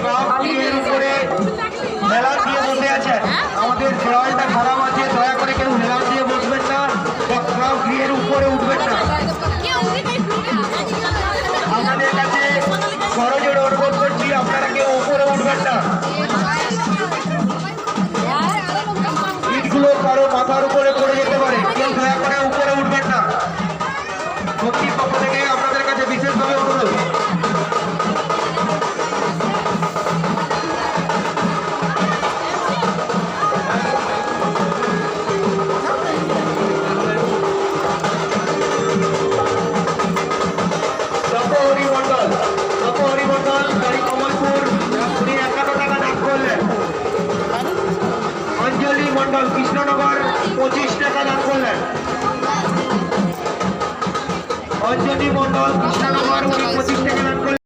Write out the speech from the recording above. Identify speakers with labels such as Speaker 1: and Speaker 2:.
Speaker 1: ক্লাবের উপরে হেলান দিয়ে বসে আছেন, আমাদের দেওয়ালটা খারাপ আছে, দয়া করে কেউ হেলান দিয়ে বসবেন না বা ক্লাব গৃহের উপরে উঠবেন না। আমাদের কাছে সরজোর অনুরোধ করছি, আপনারা কেউ উপরে উঠবেন না। ইটগুলো কারো মাথার উপরে পড়ে যেতে পারে, কেউ দয়া করে উপরে উঠবেন না। কমিটির পক্ষ থেকে আপনাদের কাছে বিশেষভাবে অনুরোধ। অঞ্জলি মন্ডল কৃষ্ণনগর 25 টাকা দান করলেন। অঞ্জলি মন্ডল কৃষ্ণনগর 25 টাকা দান করলেন।